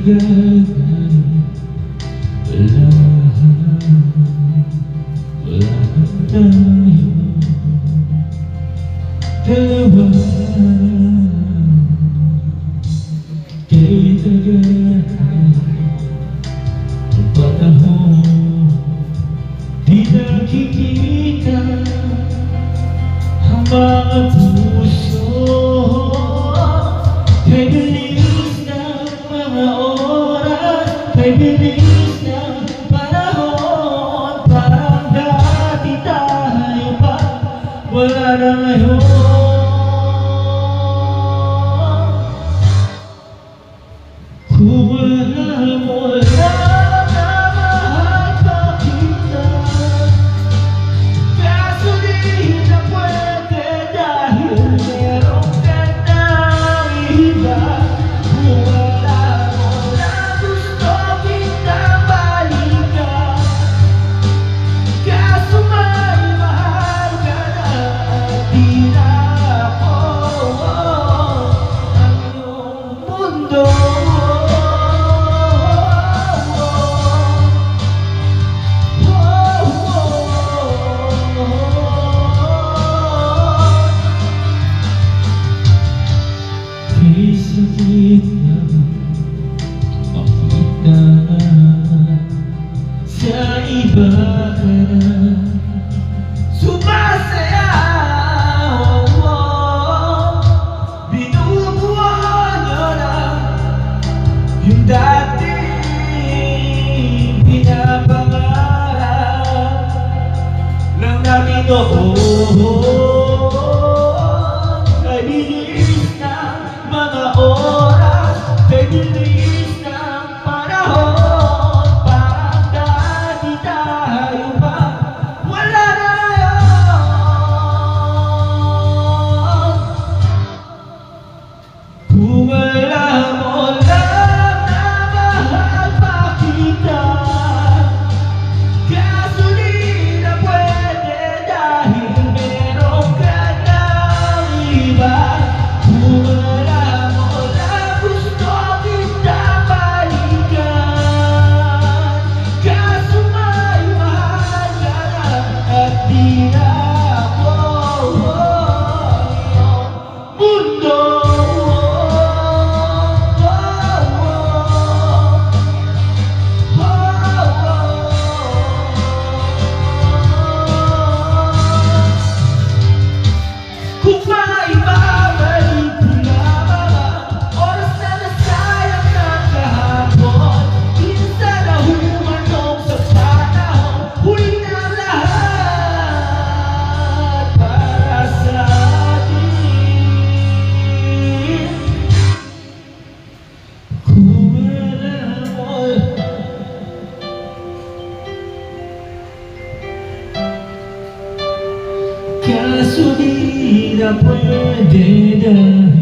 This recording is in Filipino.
wala tayo dalawa. Kay tagal ang panahon, di nakikita ang mga puso. Kay bilis ng mga oras, kay bilis ng panahon, parang dati tayo pa, wala na ngayon. Kung wala mo lang na mahal pa kita, kaso di na pwede dahil meron ka ng iba. Kung wala mo lang gusto kita balikan, kaso may mahal ka na at di na ako ang iyong mundo. Sakit na makita sa iba ka na sumasayaw, binubuo nyo na yung dating pinapangarap lang namin noon. Kay bilis ng mga oras, kay bilis ng panahon, parang dati tayo pa, wala na ngayon. Kung alam mo lang na mahal pa kita, kaso di na pwede dahil meron ka ng iba. Kung alam mo lang gusto kita balikan, kaso may mahal ka na at di na ako ang mundo. Kung maibabalik ko na mga oras na nasayang ng kahapon, minsan na humanong sa panahon, huli na ang lahat para sa atin. Kung alam mo, kaso di na pwede dahil